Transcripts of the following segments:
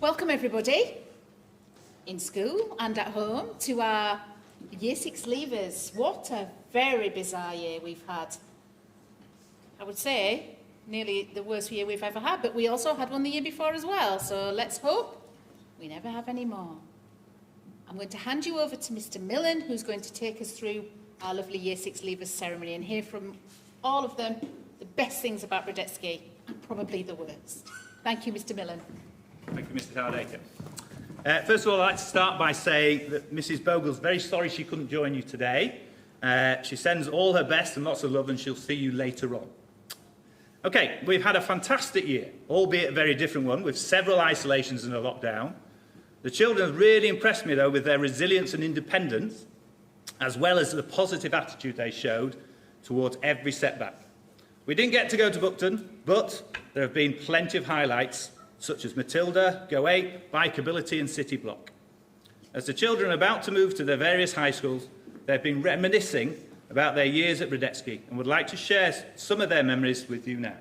Welcome everybody, in school and at home, to our Year 6 leavers. What a very bizarre year we've had. I would say nearly the worst year we've ever had, but we also had one the year before as well, so let's hope we never have any more. I'm going to hand you over to Mr. Millen, who's going to take us through our lovely Year 6 leavers ceremony and hear from all of them the best things about Radetzky and probably the worst. Thank you, Mr. Millen. Thank you, Mr. Hardacre. First of all, I'd like to start by saying that Mrs. Bogle's very sorry she couldn't join you today. She sends all her best and lots of love, and she'll see you later on. OK, we've had a fantastic year, albeit a very different one, with several isolations and a lockdown. The children have really impressed me, though, with their resilience and independence, as well as the positive attitude they showed towards every setback. We didn't get to go to Buckton, but there have been plenty of highlights, such as Matilda, Go 8, Bikeability and City Block. As the children are about to move to their various high schools, they've been reminiscing about their years at Radetzky and would like to share some of their memories with you now.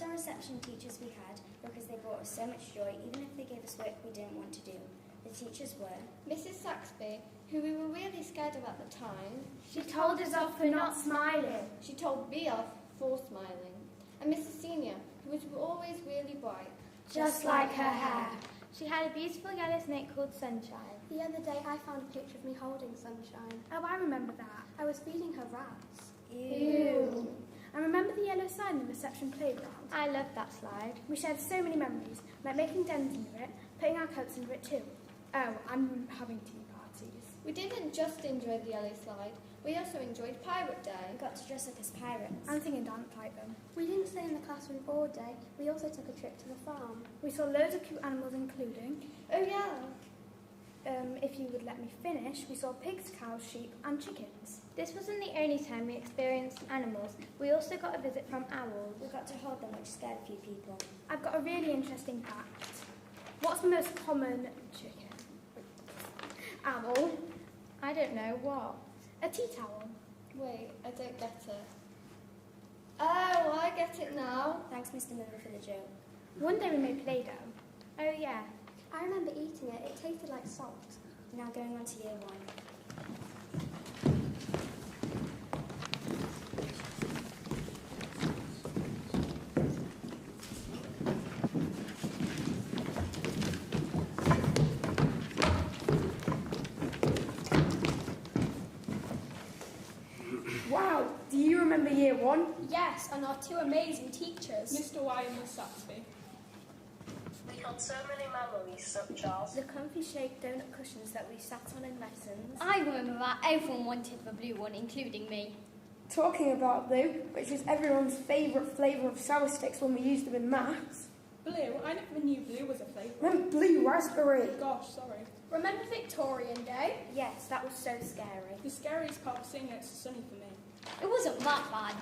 Our reception teachers we had because they brought us so much joy, even if they gave us work we didn't want to do. The teachers were Mrs. Saxby, who we were really scared of at the time. She told us off for not smiling. She told me off for smiling. And Mrs. Senior, who was always really bright. Just like her hair. She had a beautiful yellow snake called Sunshine. The other day I found a picture of me holding Sunshine. Oh, I remember that. I was feeding her rats. Ew. I remember the yellow slide in the reception playground. I loved that slide. We shared so many memories, like making dens under it, putting our coats under it too. Oh, and having tea parties. We didn't just enjoy the yellow slide, we also enjoyed Pirate Day. We got to dress up as pirates. And sing and dance like them. We didn't stay in the classroom all day. We also took a trip to the farm. We saw loads of cute animals, including... Oh yeah. If you would let me finish, we saw pigs, cows, sheep and chickens. This wasn't the only time we experienced animals. We also got a visit from owls. We got to hold them, which scared a few people. I've got a really interesting fact. What's the most common chicken? Owl. I don't know, what? A tea towel. Wait, I don't get it. Oh, I get it now. Thanks, Mr. Miller, for the joke. One day we made Play-Doh. Oh yeah. I remember eating it. It tasted like salt. Now going on to year 1. Wow, do you remember year 1? Yes, and our 2 amazing teachers. Mr. White and Miss Saxby. We had so many memories, such as The comfy shake donut cushions that we sat on in lessons. I remember that everyone wanted the blue one, including me. Talking about blue, which was everyone's favourite flavour of sour sticks when we used them in maths. Blue? I never knew blue was a flavour. Remember blue raspberry? Gosh, sorry. Remember Victorian Day? Yes, that was so scary. The scariest part was seeing It's Sunny for me. It wasn't that bad.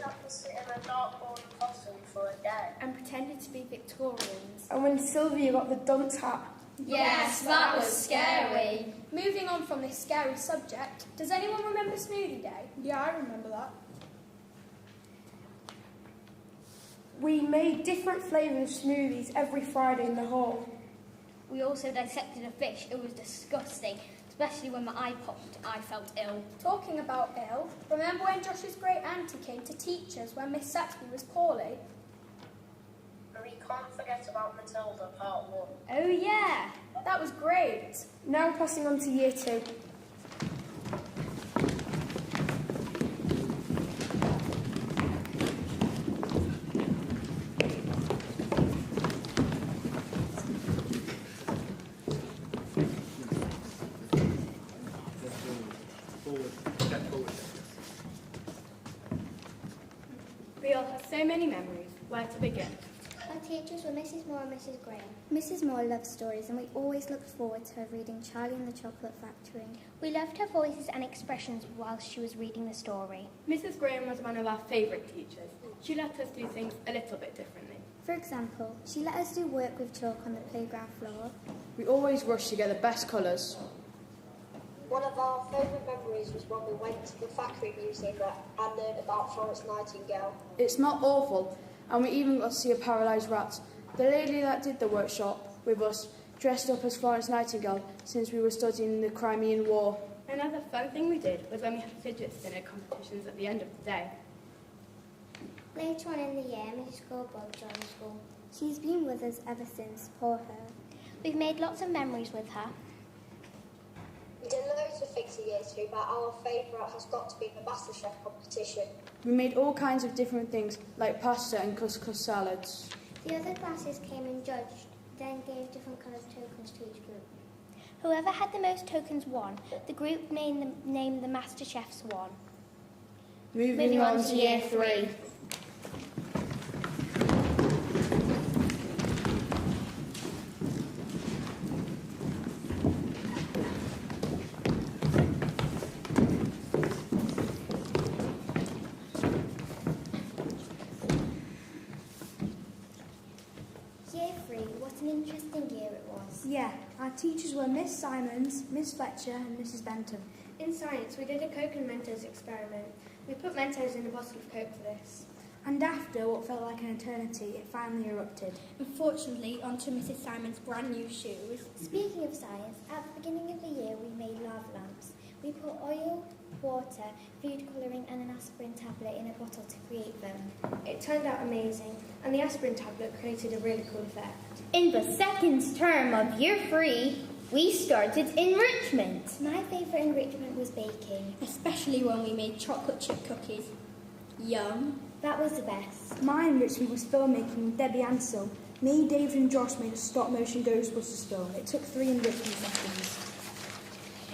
we had to sit in a dartboard classroom for a day. And pretended to be Victorians. And when Sylvia got the dunce hat. Yes, that was scary. Moving on from this scary subject, does anyone remember Smoothie Day? Yeah, I remember that. We made different flavours of smoothies every Friday in the hall. We also dissected a fish. It was disgusting, especially when my eye popped. I felt ill. Talking about ill, remember when Josh's great auntie came to teach us when Miss Saxby was poorly? And we can't forget about Matilda, part 1. Oh yeah. That was great. Now passing on to year 2. We all have so many memories. Where to begin? Our teachers were Mrs. Moore and Mrs. Graham. Mrs. Moore loved stories, and we always looked forward to her reading Charlie and the Chocolate Factory. We loved her voices and expressions while she was reading the story. Mrs. Graham was one of our favourite teachers. She let us do things a little bit differently. For example, she let us do work with chalk on the playground floor. We always rushed to get the best colours. One of our favourite memories was when we went to the factory museum and learned about Florence Nightingale. It smelled awful, and we even got to see a paralysed rat. The lady that did the workshop with us dressed up as Florence Nightingale since we were studying the Crimean War. Another fun thing we did was when we had fidget spinner competitions at the end of the day. Later on in the year, Mrs. Goldberg joined school. She's been with us ever since, poor her. We've made lots of memories with her. We did loads of things in year 2, but our favourite has got to be the MasterChef competition. We made all kinds of different things, like pasta and couscous salads. The other classes came and judged, then gave different coloured tokens to each group. Whoever had the most tokens won. The group named the MasterChefs won. Moving on to year 3. Year 3, what an interesting year it was. Yeah, our teachers were Miss Simons, Miss Fletcher and Mrs. Benton. In science, we did a Coke and Mentos experiment. We put Mentos in a bottle of Coke for this. And after what felt like an eternity, it finally erupted. Unfortunately, onto Mrs. Simon's brand new shoes. Speaking of science, at the beginning of the year we made lava lamps. We put oil, water, food colouring and an aspirin tablet in a bottle to create them. It turned out amazing, and the aspirin tablet created a really cool effect. In the second term of year 3, we started enrichment. My favourite enrichment was baking. Especially when we made chocolate chip cookies. Yum. That was the best. My enrichment was filmmaking with Debbie Ansell. Me, David and Josh made a stop-motion Ghostbusters film. It took 3 enrichment sessions.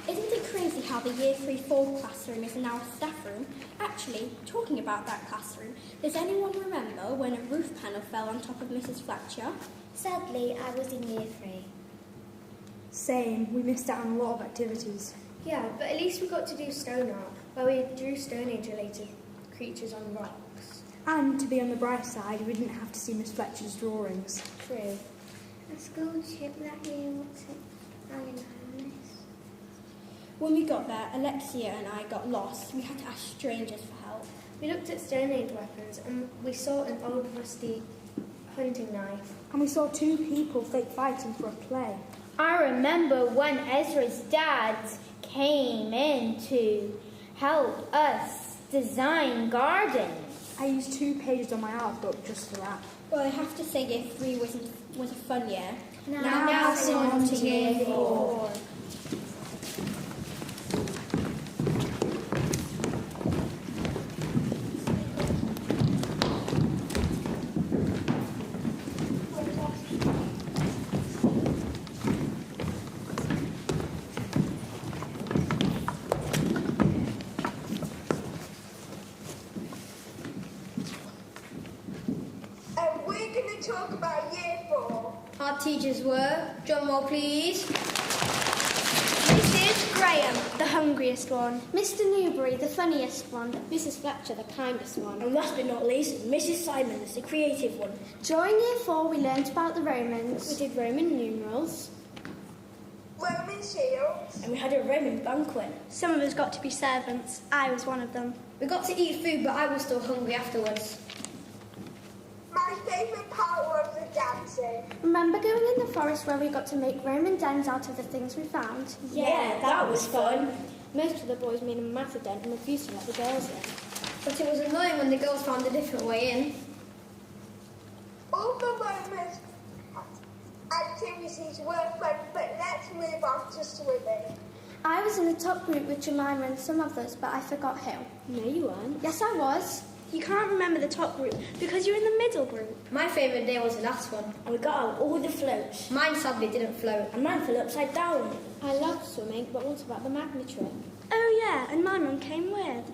Isn't it crazy how the year 3-4 classroom is now a staff room? Actually, talking about that classroom, does anyone remember when a roof panel fell on top of Mrs. Fletcher? Sadly, I was in year 3. Same, we missed out on a lot of activities. Yeah, but at least we got to do stone art, where we drew Stone Age-related creatures on rocks. And to be on the bright side, we didn't have to see Miss Fletcher's drawings. True. A school trip that year, what's it? Alan Harness. When we got there, Alexia and I got lost. We had to ask strangers for help. We looked at Stone Age weapons, and we saw an old rusty hunting knife. And we saw 2 people fake fighting for a play. I remember when Ezra's dad came in to help us design gardens. I used 2 pages on my art book just for that. Well, I have to say year 3 was a fun year. Now on to year 4. We're going to talk about year 4. Our teachers were, drum roll please, Mrs. Graham, the hungriest one. Mr. Newbury, the funniest one. Mrs. Fletcher, the kindest one. And last but not least, Mrs. Simons, the creative one. During year 4, we learnt about the Romans. We did Roman numerals. Roman shields. And we had a Roman banquet. Some of us got to be servants. I was one of them. We got to eat food, but I was still hungry afterwards. My favourite part was the dancing. Remember going in the forest where we got to make Roman dens out of the things we found? Yeah, that was fun. Most of the boys made a massive dent and refused to let the girls in. But it was annoying when the girls found a different way in. All the Roman activities were fun, but let's move on to swimming. I was in the top group with Jemima and some others, but I forgot who. No, you weren't. Yes, I was. You can't remember the top group because you're in the middle group. My favourite day was the last one, and we got out all the floats. Mine sadly didn't float, and mine fell upside down. I loved swimming, but what about the magna trick? Oh yeah, and my mum came with.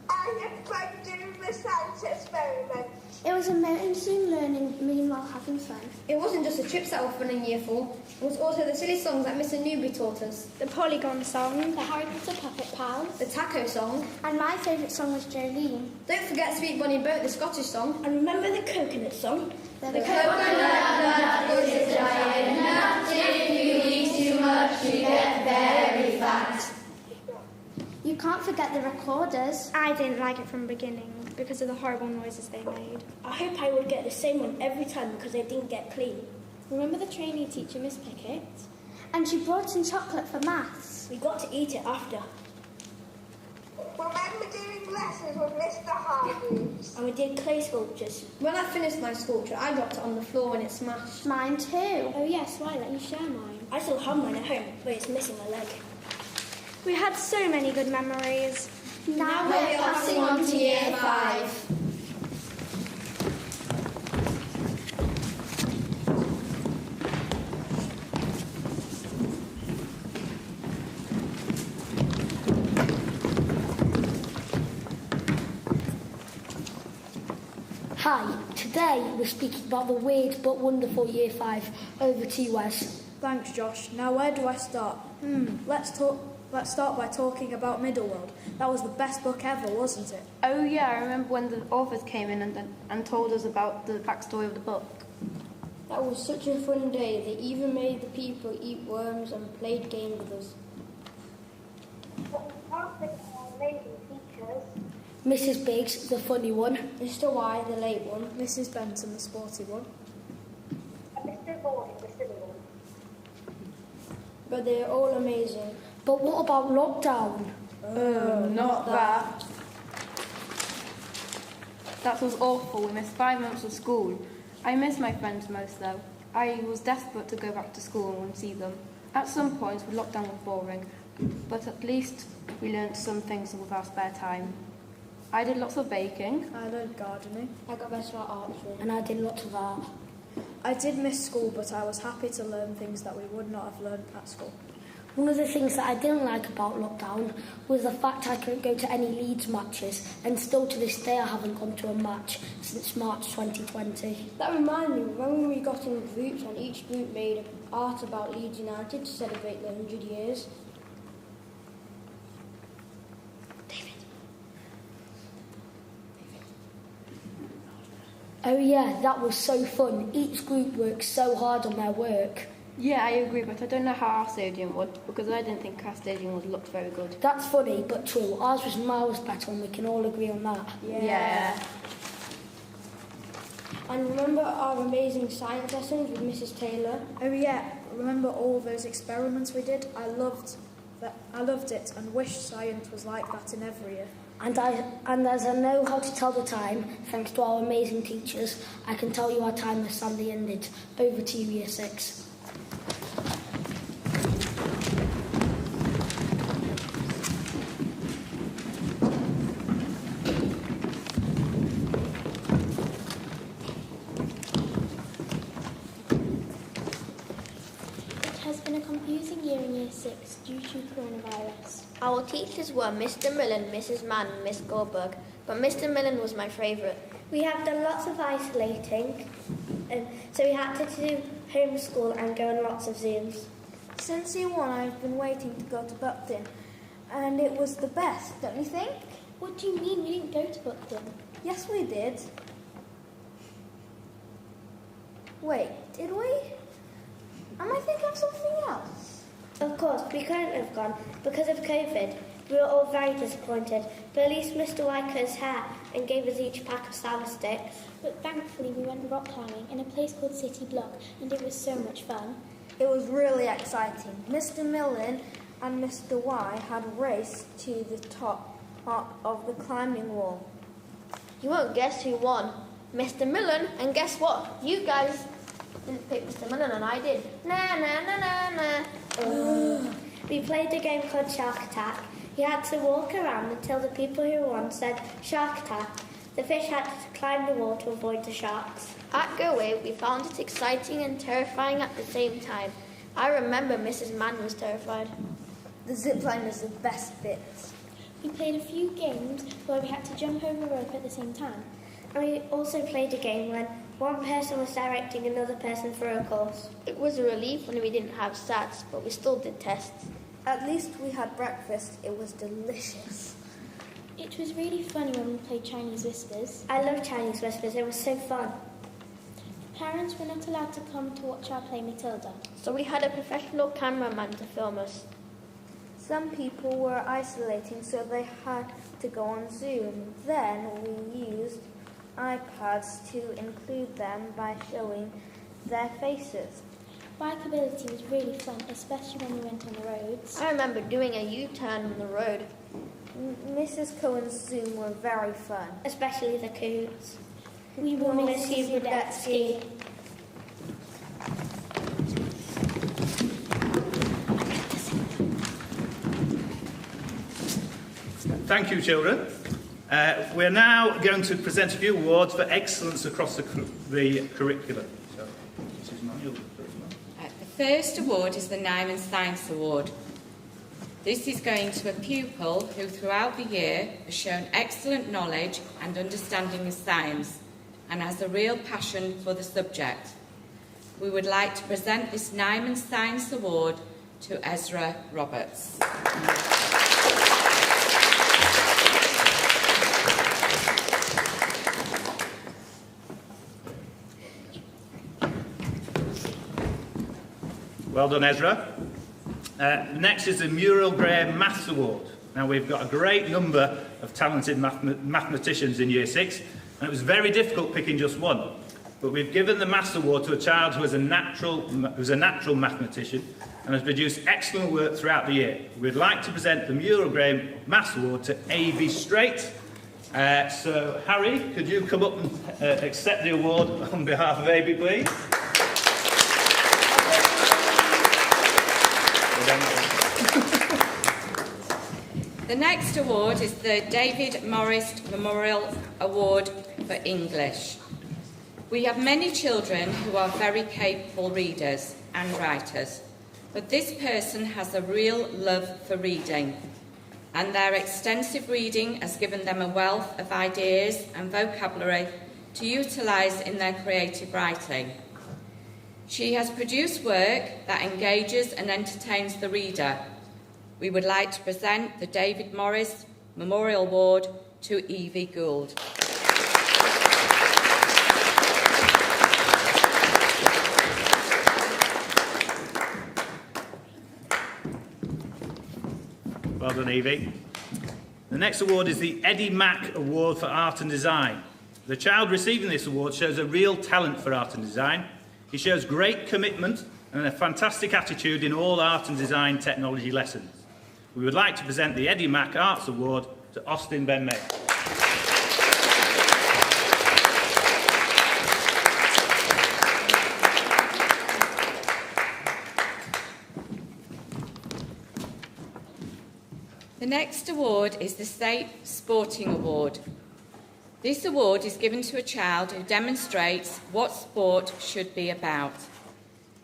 I had fun doing the science experiments. It was amazing learning, meanwhile having fun. It wasn't just the trips that were fun in year 4, it was also the silly songs that Mr. Newby taught us. The Polygon song, the Harry Potter Puppet Pals, The taco song. and my favourite song was Jolene. Don't forget Sweet Bonnie Boat, the Scottish song. And remember the coconut song? The coconut nut was a giant nut. If you eat too much, you get very fat. You can't forget the recorders. I didn't like it from the beginning because of the horrible noises they made. I hope I would get the same one every time because they didn't get clean. Remember the trainee teacher, Miss Pickett? And she brought in chocolate for maths. We got to eat it after. Remember doing lessons with Mr. Hargreaves? And we did clay sculptures. When I finished my sculpture, I dropped it on the floor and it smashed. Mine too. Oh yes, why let you share mine? I still have mine at home, but it's missing my leg. We had so many good memories. Now we're passing on to year 5. Hi, today we're speaking about the weird but wonderful Year 5. Over to you, Wes. Thanks, Josh. Now, where do I start? Let's start by talking about Middleworld. That was the best book ever, wasn't it? Oh yeah, I remember when the authors came in and told us about the backstory of the book. That was such a fun day. They even made the people eat worms and played games with us. Mrs. Biggs, the funny one. Mr. Y, the late one. Mrs. Benton, the sporty one. And Mr. Gordon, the silly one. But they're all amazing. But what about lockdown? Not that. That was awful. We missed 5 months of school. I miss my friends most though. I was desperate to go back to school and see them. At some points, the lockdown was boring, but at least we learned some things with our spare time. I did lots of baking. I learned gardening. I got best for archery. And I did lots of art. I did miss school, but I was happy to learn things that we would not have learned at school. One of the things that I didn't like about lockdown was the fact I couldn't go to any Leeds matches, and still to this day I haven't gone to a match since March 2020. That reminded me, when we got in groups and each group made art about Leeds United to celebrate their 100 years. Oh yeah, that was so fun. Each group worked so hard on their work. Yeah, I agree, but I don't know how our stadium would, because I didn't think our stadium would look very good. That's funny, but true. Ours was miles better, and we can all agree on that. Yeah. And remember our amazing science lessons with Mrs. Taylor? Oh yeah, remember all those experiments we did? I loved it and wished science was like that in every year. And as I know how to tell the time, thanks to our amazing teachers, I can tell you our time has sadly ended. Over to you, Year 6. It has been a confusing year in Year 6 due to coronavirus. Our teachers were Mr. Millen, Mrs. Mann and Miss Goldberg, but Mr. Millen was my favourite. We have done lots of isolating, so we had to do homeschool and go on lots of Zooms. Since Year 1, I've been waiting to go to Buckden, and it was the best, don't you think? What do you mean we didn't go to Buckden? Yes, we did. Wait, did we? Am I thinking of something else? Of course, we couldn't have gone because of COVID. We were all very disappointed, but at least Mr. White cut his hair and gave us each a pack of sour sticks. But thankfully we went rock climbing in a place called City Block, and it was so much fun. It was really exciting. Mr. Millen and Mr. Y had raced to the top of the climbing wall. You won't guess who won. Mr. Millen, and guess what? You guys didn't pick Mr. Millen and I did. Na na na na na. We played a game called Shark Attack. You had to walk around until the people who won said Shark Attack. The fish had to climb the wall to avoid the sharks. At Go Away, we found it exciting and terrifying at the same time. I remember Mrs. Mann was terrified. The zip line was the best bit. We played a few games where we had to jump over a rope at the same time. And we also played a game when one person was directing another person through a course. It was a relief when we didn't have SATs, but we still did tests. At least we had breakfast. It was delicious. It was really funny when we played Chinese Whispers. I love Chinese Whispers. It was so fun. Parents were not allowed to come to watch our play Matilda. So we had a professional cameraman to film us. Some people were isolating, so they had to go on Zoom. Then we used iPads to include them by showing their faces. Bikeability was really fun, especially when we went on the roads. I remember doing a U-turn on the road. Mrs. Cohen's Zoom were very fun. Especially the Coots. We will miss you, Brodetsky. Thank you, children. We're now going to present a few awards for excellence across the curriculum. So, Mrs. Manuel, the first award is the Nyman Science Award. This is going to a pupil who throughout the year has shown excellent knowledge and understanding of science and has a real passion for the subject. We would like to present this Nyman Science Award to Ezra Roberts. Well done, Ezra. Next is the Muriel Graham Maths Award. Now, we've got a great number of talented mathematicians in Year 6, and it was very difficult picking just one. But we've given the Maths Award to a child who's a natural mathematician and has produced excellent work throughout the year. We'd like to present the Muriel Graham Maths Award to A.V. Straight. So, Harry, could you come up and accept the award on behalf of A.V., please? The next award is the David Morris Memorial Award for English. We have many children who are very capable readers and writers, but this person has a real love for reading, and their extensive reading has given them a wealth of ideas and vocabulary to utilise in their creative writing. She has produced work that engages and entertains the reader. We would like to present the David Morris Memorial Award to Evie Gould. Well done, Evie. The next award is the Eddie Mack Award for Art and Design. The child receiving this award shows a real talent for art and design. He shows great commitment and a fantastic attitude in all art and design technology lessons. We would like to present the Eddie Mack Arts Award to Austin Ben-Mayer. The next award is the State Sporting Award. This award is given to a child who demonstrates what sport should be about.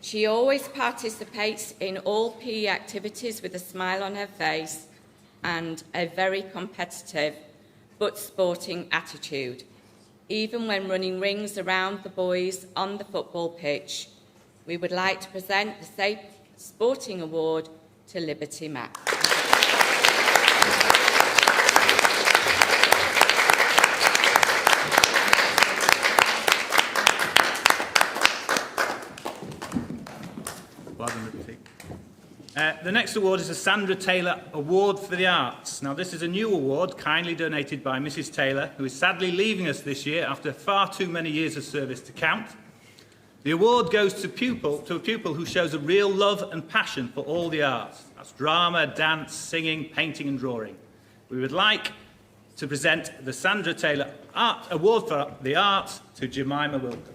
She always participates in all PE activities with a smile on her face and a very competitive but sporting attitude, even when running rings around the boys on the football pitch. We would like to present the State Sporting Award to Liberty Mack. The next award is the Sandra Taylor Award for the Arts. Now, this is a new award kindly donated by Mrs. Taylor, who is sadly leaving us this year after far too many years of service to count. The award goes to a pupil who shows a real love and passion for all the arts. That's drama, dance, singing, painting and drawing. We would like to present the Sandra Taylor Award for the Arts to Jemima Wilton.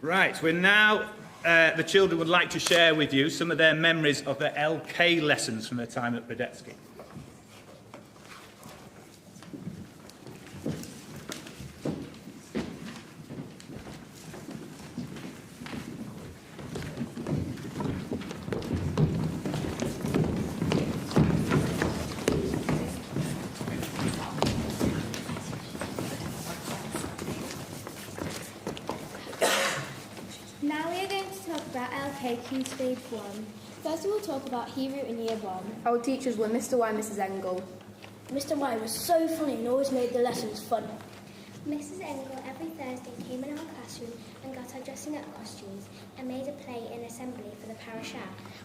Right, we're now, the children would like to share with you some of their memories of their LK lessons from their time at Brodetsky. LK Key Stage 1. First we'll talk about Hebrew in Year 1. Our teachers were Mr. Y and Mrs. Engel. Mr. Y was so funny and always made the lessons fun. Mrs. Engel every Thursday came in our classroom and got our dressing up costumes and made a play in assembly for the parashah.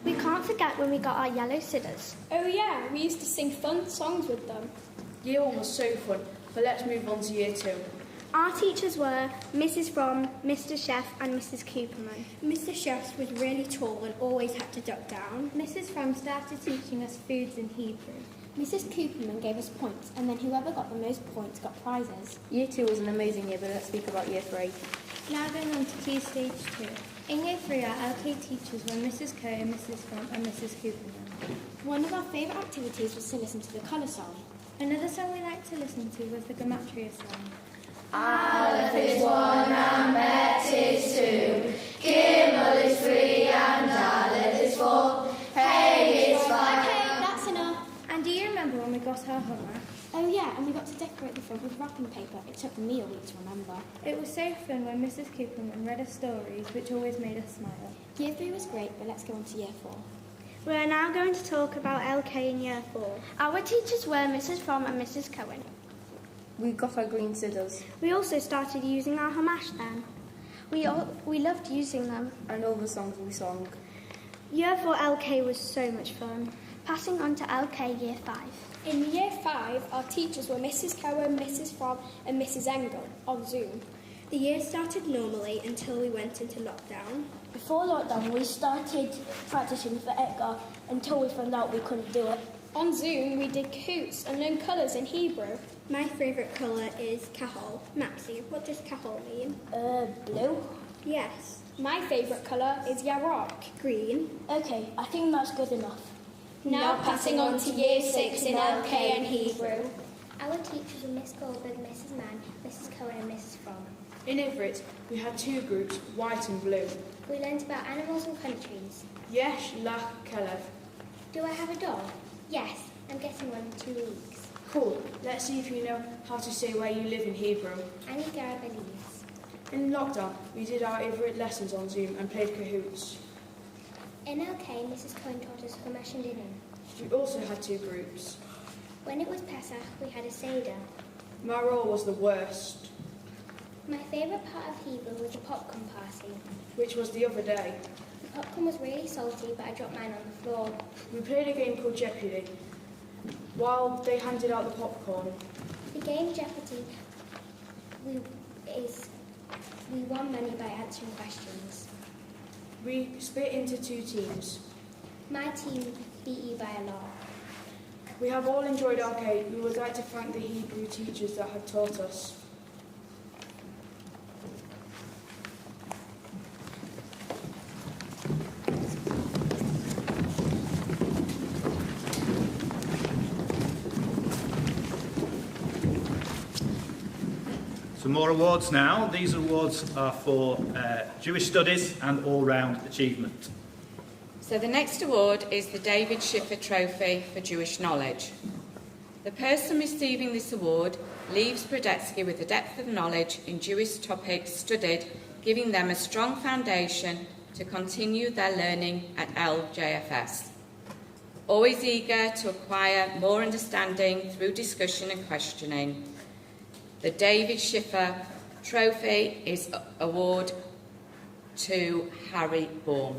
We can't forget when we got our yellow sidders. Oh yeah, we used to sing fun songs with them. Year 1 was so fun, but let's move on to Year 2. Our teachers were Mrs. Fromm, Mr. Chef and Mrs. Cooperman. Mr. Chef was really tall and always had to duck down. Mrs. Fromm started teaching us foods in Hebrew. Mrs. Cooperman gave us points, and then whoever got the most points got prizes. Year 2 was an amazing year, but let's speak about Year 3. Now going on to Key Stage 2. In Year 3, our LK teachers were Mrs. Coe, Mrs. Fromm and Mrs. Cooperman. One of our favourite activities was to listen to the colour song. Another song we liked to listen to was the Gematria song. Aleph is 1 and Bet is 2. Gimel is 3 and Dalet is 4. Hey is 5. Okay, that's enough. And do you remember when we got our Hummer? Oh yeah, and we got to decorate the front with wrapping paper. It took me a week to remember. It was so fun when Mrs. Cooperman read us stories, which always made us smile. Year 3 was great, but let's go on to Year 4. We are now going to talk about LK in Year 4. Our teachers were Mrs. Fromm and Mrs. Cohen. We got our green sidders. We also started using our Hamash then. We loved using them. And all the songs we sang. Year 4 LK was so much fun. Passing on to LK Year 5. In Year 5, our teachers were Mrs. Cohen, Mrs. Fromm and Mrs. Engel on Zoom. The year started normally until we went into lockdown. Before lockdown, we started practicing for Edgar until we found out we couldn't do it. On Zoom, we did cahoots and learned colours in Hebrew. My favourite colour is kahol. Maxie, what does kahol mean? Blue? Yes. My favourite colour is yarok, green. Okay, I think that's good enough. Now passing on to Year 6 in LK and Hebrew. Our teachers were Miss Goldberg, Mrs. Mann, Mrs. Cohen and Mrs. Fromm. In Ivrit, we had 2 groups, white and blue. We learned about animals and countries. Yesh Lach Kelev. Do I have a dog? Yes, I'm getting one in 2 weeks. Cool. Let's see if you know how to say where you live in Hebrew. Ani Garabelis. In lockdown, we did our Ivrit lessons on Zoom and played cahoots. In LK, Mrs. Cohen taught us Chumash and Dinner. We also had 2 groups. When it was Pesach, we had a Seder. Maror was the worst. My favourite part of Hebrew was the popcorn party. Which was the other day. The popcorn was really salty, but I dropped mine on the floor. We played a game called Jeopardy. While they handed out the popcorn. The game Jeopardy, we won money by answering questions. We split into 2 teams. My team beat you by a lot. We have all enjoyed arcade. We would like to thank the Hebrew teachers that have taught us. Some more awards now. These awards are for Jewish studies and all-round achievement. So the next award is the David Schiffer Trophy for Jewish Knowledge. The person receiving this award leaves Brodetsky with a depth of knowledge in Jewish topics studied, giving them a strong foundation to continue their learning at LJFS. Always eager to acquire more understanding through discussion and questioning. The David Schiffer Trophy is award to Harry Baum.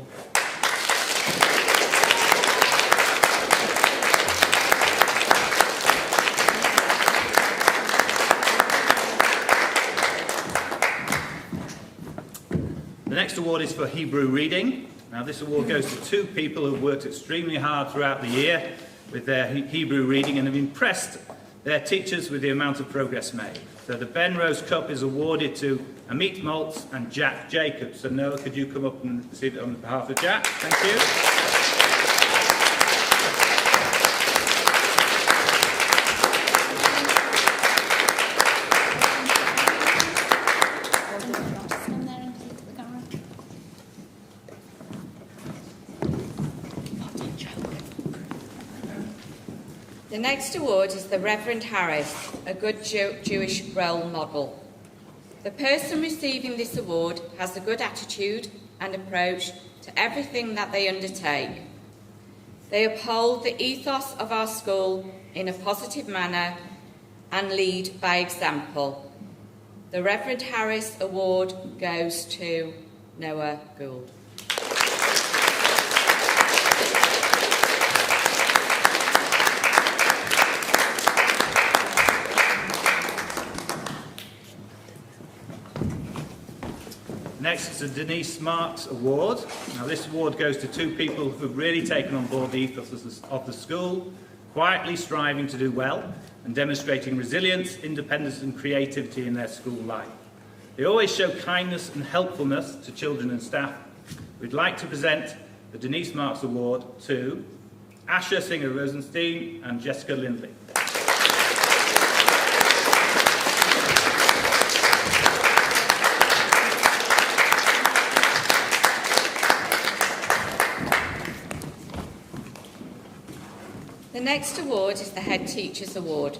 The next award is for Hebrew reading. Now this award goes to 2 people who have worked extremely hard throughout the year with their Hebrew reading and have impressed their teachers with the amount of progress made. So the Ben Rose Cup is awarded to Amit Maltz and Jack Jacobs. So Noah, could you come up and receive it on behalf of Jack? Thank you. The next award is the Reverend Harris, a good Jewish role model. The person receiving this award has a good attitude, and approach to everything that they undertake. They uphold the ethos of our school in a positive manner and lead by example. The Reverend Harris Award goes to Noah Gould. Next is the Denise Marks Award. Now this award goes to two people who've really taken on board the ethos of the school, quietly striving to do well and demonstrating resilience, independence and creativity in their school life. They always show kindness and helpfulness to children and staff. We'd like to present the Denise Marks Award to Asher Singer Rosenstein and Jessica Lindley. The next award is the Head Teachers Award.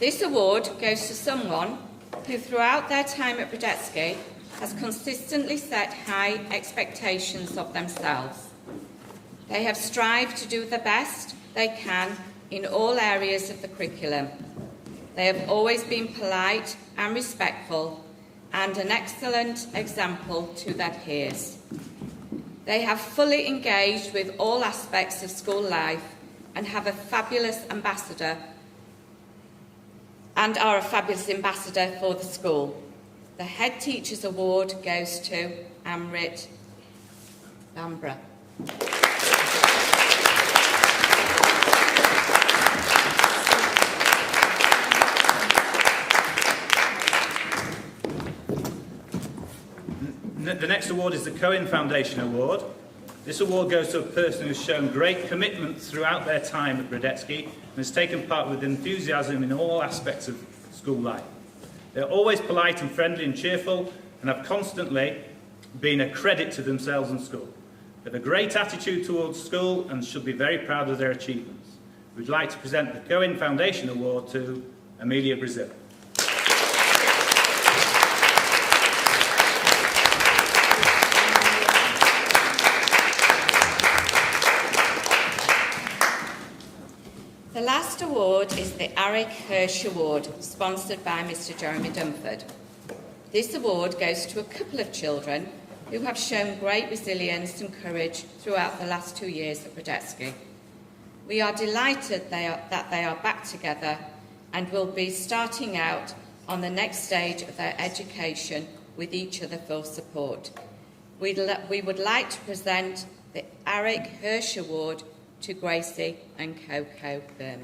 This award goes to someone who throughout their time at Brodetsky has consistently set high expectations of themselves. They have strived to do the best they can in all areas of the curriculum. They have always been polite and respectful and an excellent example to their peers. They have fully engaged with all aspects of school life and have a fabulous ambassador and are a fabulous ambassador for the school. The Head Teachers Award goes to Amrit Bambra. The next award is the Cohen Foundation Award. This award goes to a person who's shown great commitment throughout their time at Brodetsky and has taken part with enthusiasm in all aspects of school life. They're always polite and friendly and cheerful and have constantly been a credit to themselves and school. They have a great attitude towards school and should be very proud of their achievements. We'd like to present the Cohen Foundation Award to Amelia Brazil. The last award is the Aric Hirsch Award, sponsored by Mr. Jeremy Dunford. This award goes to a couple of children who have shown great resilience and courage throughout the last 2 years at Brodetsky. We are delighted that they are back together and will be starting out on the next stage of their education with each other for support. We would like to present the Aric Hirsch Award to Gracie and Coco Berman.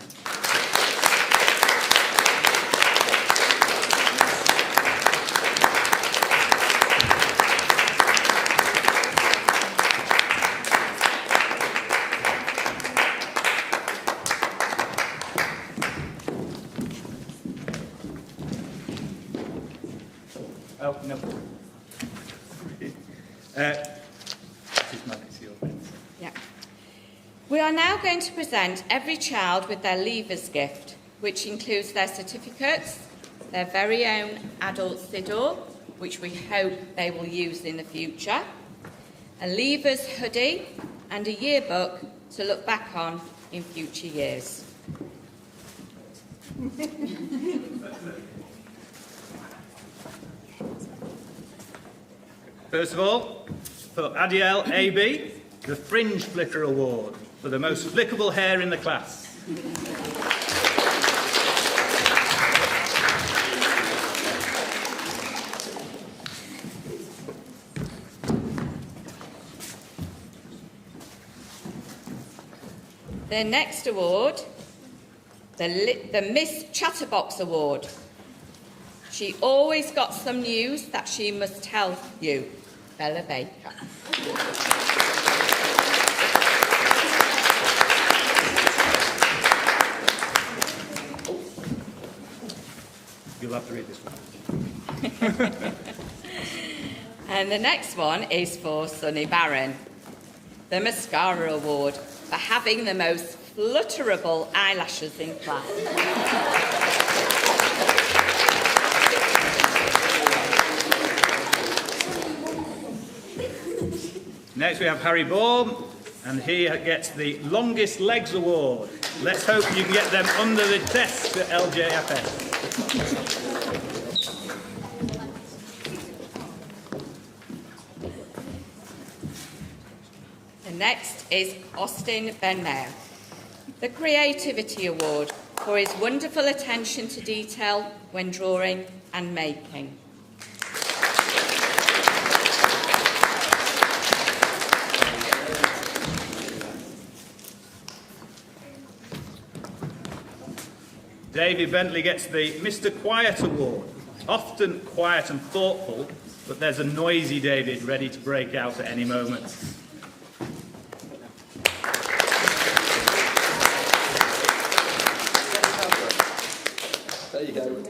Oh, no. Yeah. We are now going to present every child with their Leavers gift, which includes their certificates, their very own adult Sidor, which we hope they will use in the future, a Leavers hoodie, and a yearbook to look back on in future years. First of all, for Adiel AB, the Fringe Flicker Award for the most flickable hair in the class. The next award, the Miss Chatterbox Award. She always got some news that she must tell you, Bella Baker. You'll have to read this one. And the next one is for Sunny Barron, the Mascara Award for having the most flutterable eyelashes in class. Next we have Harry Baum, and he gets the Longest Legs Award. Let's hope you can get them under the desk at LJFS. The next is Austin Benmeyer, the Creativity Award for his wonderful attention to detail when drawing and making. David Bentley gets the Mr. Quiet Award. Often quiet and thoughtful, but there's a noisy David ready to break out at any moment. There you go.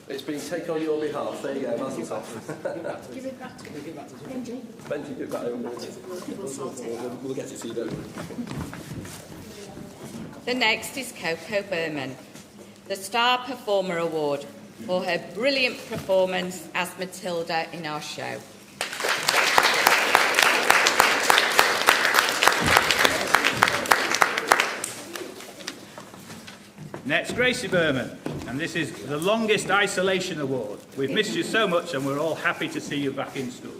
It's been taken on your behalf. There you go, Mazel tov. Give it back to Benji. Benji, give that over. We'll get it to you, don't we? The next is Coco Berman, the Star Performer Award for her brilliant performance as Matilda in our show. Next, Gracie Berman, and this is the Longest Isolation Award. We've missed you so much and we're all happy to see you back in school.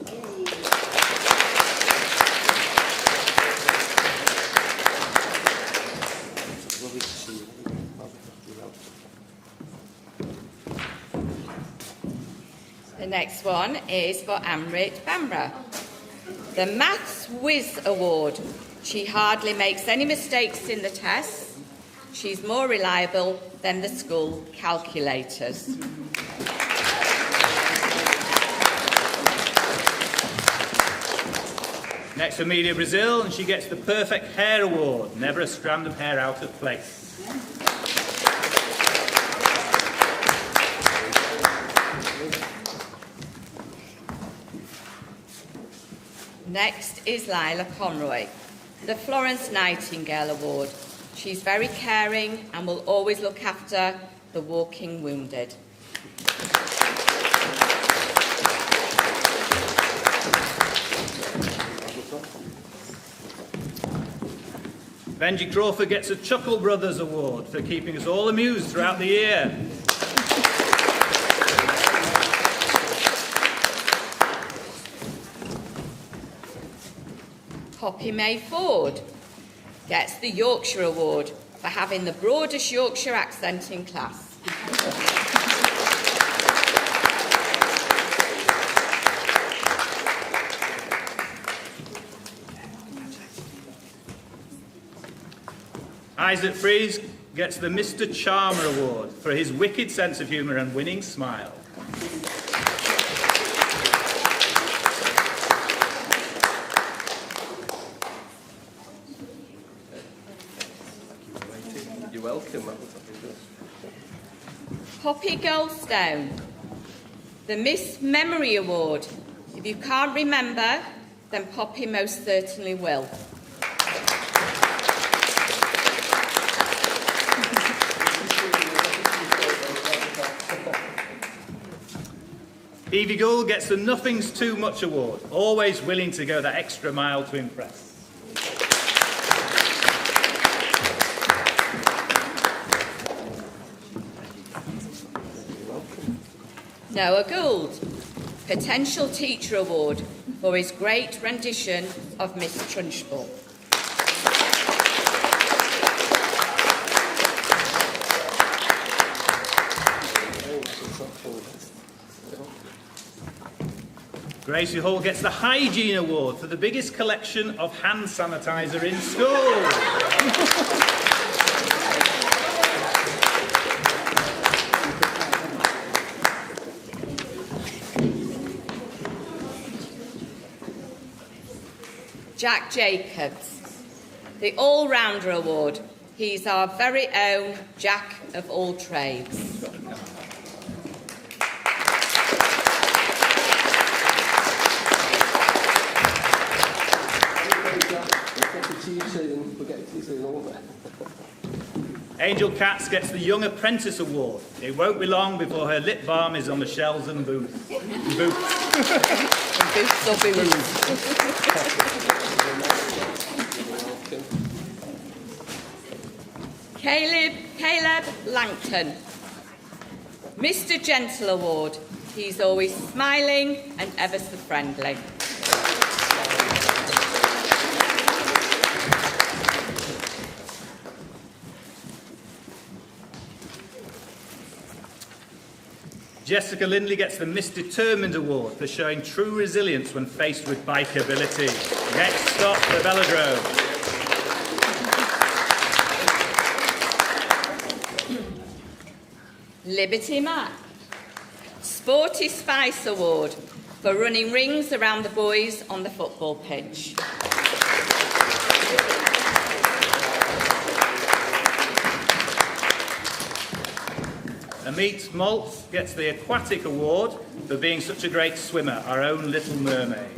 The next one is for Amrit Bamra, the Maths Whiz Award. She hardly makes any mistakes in the tests. She's more reliable than the school calculators. Next, Amelia Brazil, and she gets the Perfect Hair Award. Never a strand of hair out of place. Next is Lila Conroy, the Florence Nightingale Award. She's very caring and will always look after the walking wounded. Benji Crawford gets a Chuckle Brothers Award for keeping us all amused throughout the year. Poppy May Ford gets the Yorkshire Award for having the broadest Yorkshire accent in class. Isaac Fries gets the Mr. Charmer Award for his wicked sense of humour and winning smile. You're welcome. Poppy Goldstone, the Miss Memory Award. If you can't remember, then Poppy most certainly will. Evie Gould gets the Nothing's Too Much Award, always willing to go that extra mile to impress. Noah Gould, Potential Teacher Award for his great rendition of Miss Trunchbull. Gracie Hall gets the Hygiene Award for the biggest collection of hand sanitizer in school. Jack Jacobs, the All-Rounder Award. He's our very own Jack of all trades. Angel Katz gets the Young Apprentice Award. It won't be long before her lip balm is on the shelves and booths. Boots or boots. Caleb Langton. Mr. Gentle Award. He's always smiling and ever so friendly. Jessica Lindley gets the Miss Determined Award for showing true resilience when faced with bike ability. Next stop, the velodrome. Liberty Mac. Sporty Spice Award for running rings around the boys on the football pitch. Amit Maltz gets the Aquatic Award for being such a great swimmer, our own Little Mermaid.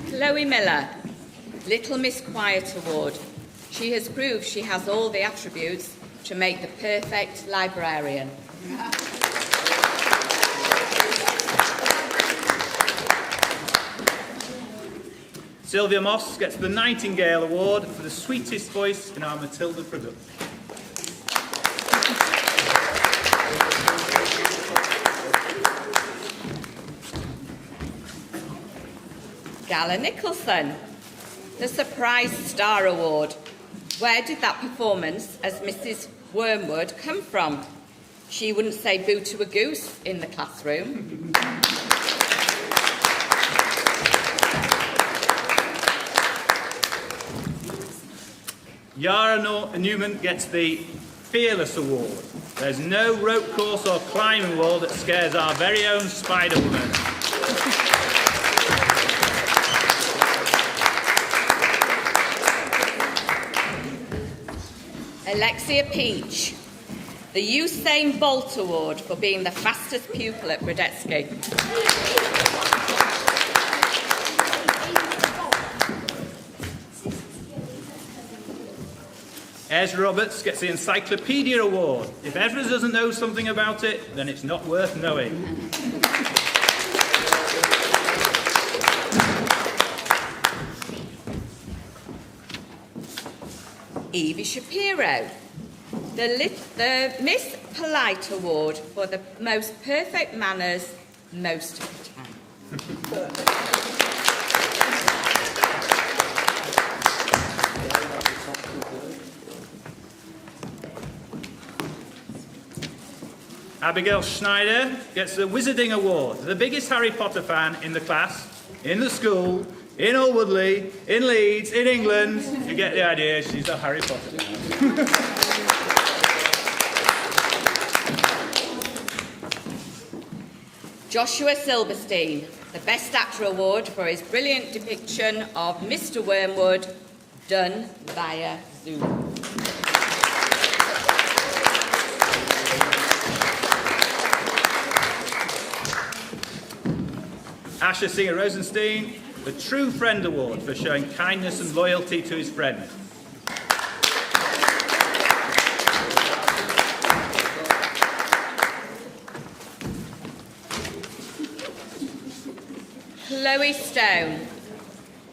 Chloe Miller, Little Miss Quiet Award. She has proved she has all the attributes to make the perfect librarian. Sylvia Moss gets the Nightingale Award for the sweetest voice in our Matilda production. Gala Nicholson, the Surprise Star Award. Where did that performance as Mrs. Wormwood come from? She wouldn't say boo to a goose in the classroom. Yara Newman gets the Fearless Award. There's no rope course or climbing wall that scares our very own Spider-Woman. Alexia Peach, the Usain Bolt Award for being the fastest pupil at Brodetsky. Ez Roberts gets the Encyclopedia Award. If Ezra doesn't know something about it, then it's not worth knowing. Evie Shapiro, the Miss Polite Award for the most perfect manners most of the time. Abigail Schneider gets the Wizarding Award, the biggest Harry Potter fan in the class, in the school, in Old Woodley, in Leeds, in England. You get the idea, she's a Harry Potter fan. Joshua Silverstein, the Best Actor Award for his brilliant depiction of Mr. Wormwood, done via Zoom. Asher Singer Rosenstein, the True Friend Award for showing kindness and loyalty to his friends. Chloe Stone,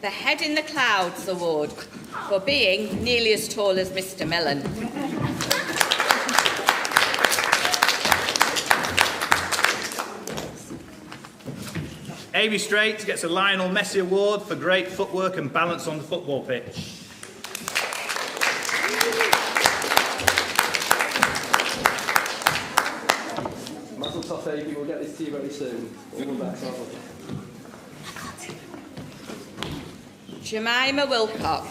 the Head in the Clouds Award for being nearly as tall as Mr. Millen. Avie Strait gets a Lionel Messi Award for great footwork and balance on the football pitch. Mazel tov, Avie. We'll get this to you very soon. All the best. Jemima Wilcock,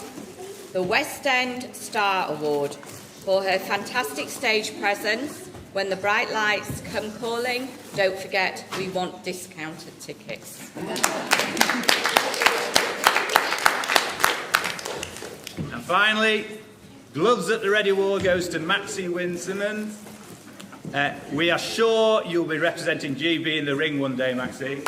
the West End Star Award for her fantastic stage presence. When the bright lights come calling, don't forget we want discounted tickets. And finally, Gloves at the Ready Award goes to Maxie Winseman. We are sure you'll be representing GB in the ring one day, Maxie.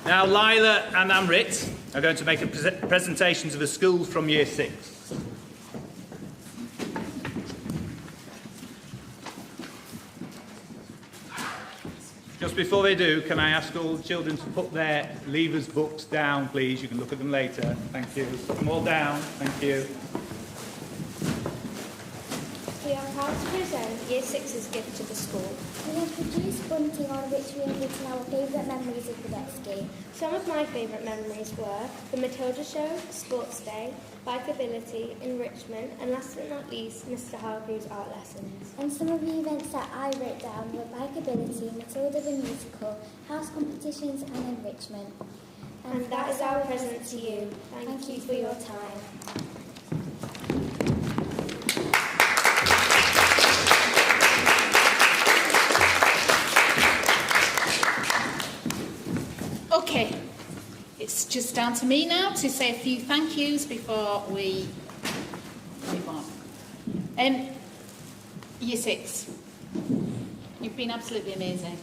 Now, Lila and Amrit are going to make a presentation to the school from Year 6. Just before they do, can I ask all the children to put their leavers books down, please? You can look at them later. Thank you. Put them all down. Thank you. We are proud to present Year 6's gift to the school. We have produced bunting on which we have written our favourite memories of the Betsky. Some of my favourite memories were the Matilda Show, Sports Day, Bikeability, Enrichment, and last but not least, Mr. Hargreaves' art lessons. And some of the events that I wrote down were Bikeability, Matilda the Musical, house competitions and enrichment. And that is our present to you. Thank you for your time. Okay, it's just down to me now to say a few thank yous before we move on. Year 6, you've been absolutely amazing.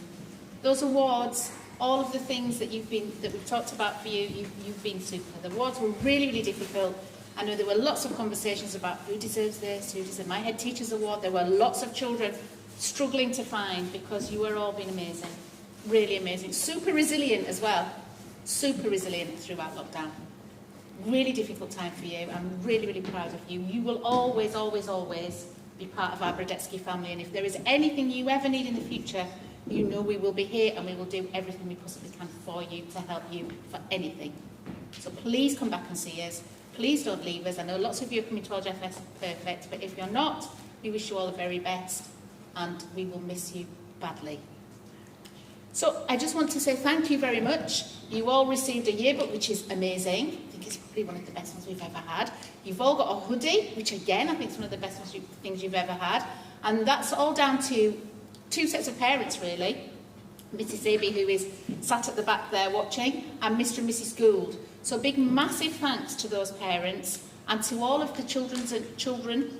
Those awards, all of the things that we've talked about for you, you've been super. The awards were really, really difficult. I know there were lots of conversations about who deserves this, who deserves my head teacher's award. There were lots of children struggling to find because you were all being amazing. Really amazing. Super resilient as well. Super resilient throughout lockdown. Really difficult time for you. I'm really, really proud of you. You will always, always, always be part of our Brodetsky family. And if there is anything you ever need in the future, you know we will be here and we will do everything we possibly can for you to help you for anything. So please come back and see us. Please don't leave us. I know lots of you are coming towards FS Perfect, but if you're not, we wish you all the very best and we will miss you badly. So I just want to say thank you very much. You all received a yearbook, which is amazing. I think it's probably one of the best ones we've ever had. You've all got a hoodie, which again, I think is one of the best things you've ever had. And that's all down to 2 sets of parents, really. Mrs. Abbey, who is sat at the back there watching, and Mr. and Mrs. Gould. So big, massive thanks to those parents and to all of the children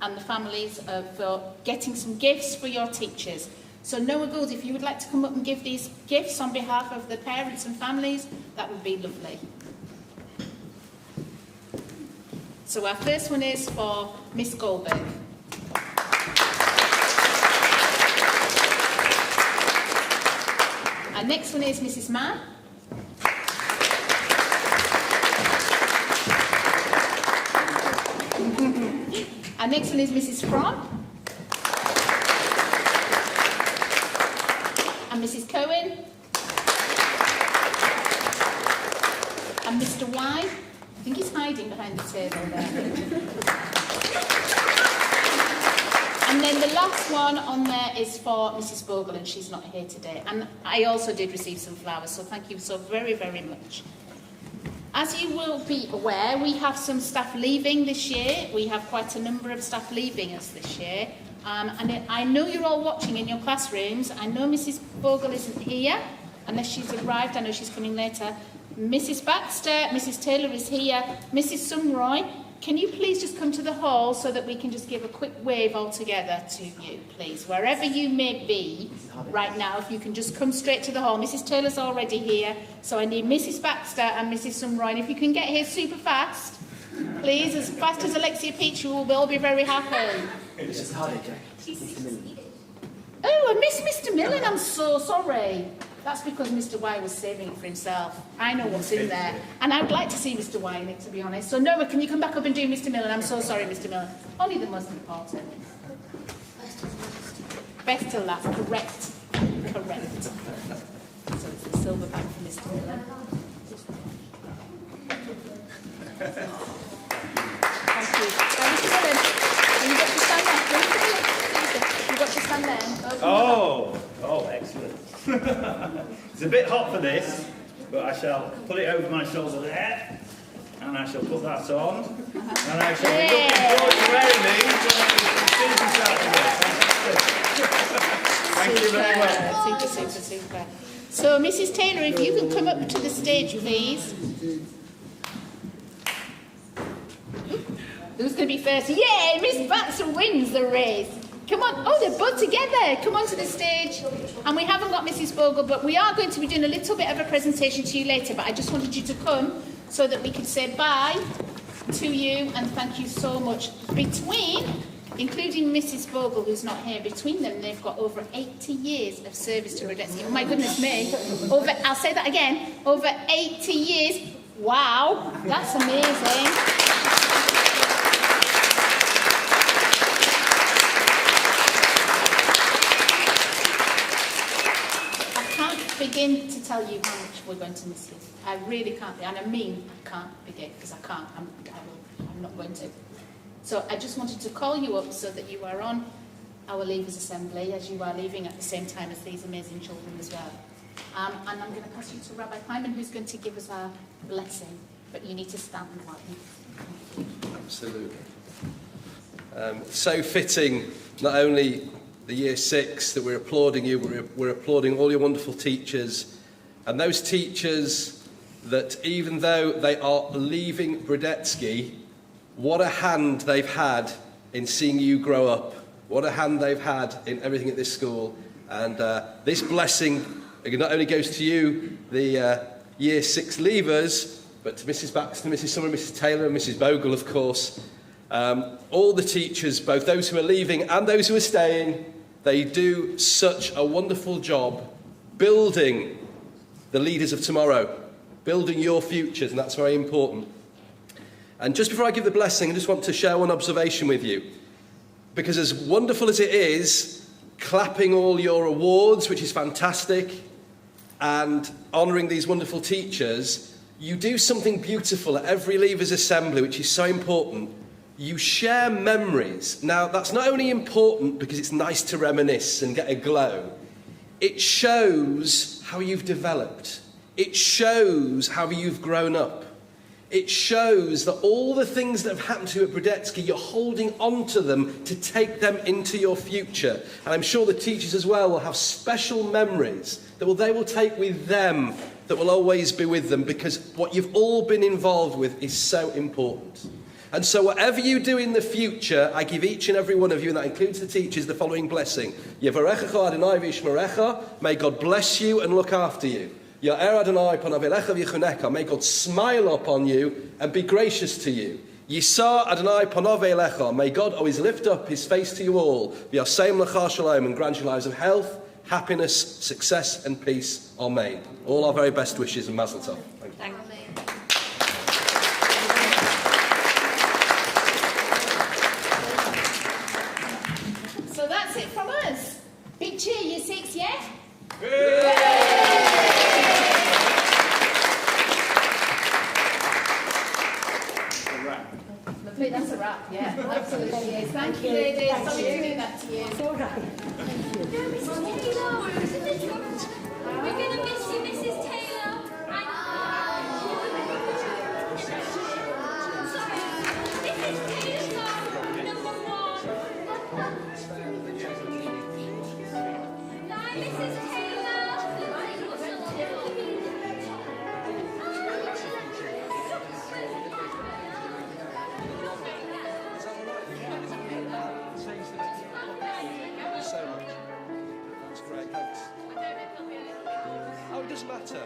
and the families for getting some gifts for your teachers. So Noah Gould, if you would like to come up and give these gifts on behalf of the parents and families, that would be lovely. So our first one is for Miss Goldberg. Our next one is Mrs. Mann. Our next one is Mrs. Fromm. And Mrs. Cohen. And Mr. Y. I think he's hiding behind the table there. And then the last one on there is for Mrs. Bogle, and she's not here today. And I also did receive some flowers, so thank you so very, very much. As you will be aware, we have some staff leaving this year. We have quite a number of staff leaving us this year. And I know you're all watching in your classrooms. I know Mrs. Bogle isn't here, unless she's arrived. I know she's coming later. Mrs. Baxter, Mrs. Taylor is here. Mrs. Sumroy, can you please just come to the hall so that we can just give a quick wave all together to you, please? Wherever you may be right now, if you can just come straight to the hall. Mrs. Taylor's already here, so I need Mrs. Baxter and Mrs. Sumroy. And if you can get here super fast, please, as fast as Alexia Peach, you will all be very happy. Mrs. Hardiker. Oh, I missed Mr. Millen. I'm so sorry. That's because Mr. Y was saving it for himself. I know what's in there. And I'd like to see Mr. Y in it, to be honest. So, Noah, can you come back up and do Mr. Millen? I'm so sorry, Mr. Millen. Only the most important. Best till last. Correct. Correct. So it's the silver bag for Mr. Millen. Thank you. Now, Mr. Millen, you've got to stand there. You've got to stand there. Oh, excellent. It's a bit hot for this, but I shall put it over my shoulder there, and I shall put that on, and I shall be looking forward to wearing these when the season starts. Thank you very much. Super. So, Mrs. Taylor, if you can come up to the stage, please. Who's going to be first? Yay! Miss Baxter wins the race. Come on. Oh, they're both together. Come on to the stage. And we haven't got Mrs. Bogle, but we are going to be doing a little bit of a presentation to you later. But I just wanted you to come so that we could say bye to you and thank you so much. Between, including Mrs. Bogle, who's not here, between them, they've got over 80 years of service to Brodetsky. Oh, my goodness me. I'll say that again. Over 80 years. Wow. That's amazing. Begin to tell you how much we're going to miss you. I really can't, and I mean I can't begin, because I can't. I'm not going to. So I just wanted to call you up so that you are on our Leavers Assembly as you are leaving at the same time as these amazing children as well. And I'm going to pass you to Rabbi Hyman, who's going to give us our blessing. But you need to stand while you. Absolutely. So fitting, not only the Year 6 that we're applauding you, but we're applauding all your wonderful teachers, and those teachers that even though they are leaving Brodetsky, what a hand they've had in seeing you grow up, what a hand they've had in everything at this school. And this blessing not only goes to you, the Year 6 leavers, but to Mrs. Baxter, Mrs. Summer, Mrs. Taylor and Mrs. Bogle, of course. All the teachers, both those who are leaving and those who are staying, they do such a wonderful job building the leaders of tomorrow, building your futures, and that's very important. And just before I give the blessing, I just want to share one observation with you. Because as wonderful as it is, clapping all your awards, which is fantastic, and honouring these wonderful teachers, you do something beautiful at every Leavers Assembly, which is so important. You share memories. Now, that's not only important because it's nice to reminisce and get a glow. It shows how you've developed. It shows how you've grown up. It shows that all the things that have happened to you at Brodetsky, you're holding on to them to take them into your future. And I'm sure the teachers as well will have special memories that they will take with them, that will always be with them, because what you've all been involved with is so important. And so whatever you do in the future, I give each and every one of you, and that includes the teachers, the following blessing. Yevarechecha Adonai v'yishmerecha. May God bless you and look after you. Ya'er Adonai panav elecha v'yichunecha. May God smile upon you and be gracious to you. Yisa Adonai panav elecha. May God always lift up his face to you all. V'yaseim lecha shalom, and grant you lives of health, happiness, success and peace. Amen. All our very best wishes and mazel tov. Thank you. Big cheer, Year 6, yeah? Lovely, that's a wrap, yeah, absolutely is. Thank you, ladies. Sorry to do that to you. It's all right. Mrs. Taylor, we're going to miss you, Mrs. Taylor. Sorry, Mrs. Taylor, number 1. Bye, Mrs. Taylor. So much. That's great, thanks. Oh, it doesn't matter.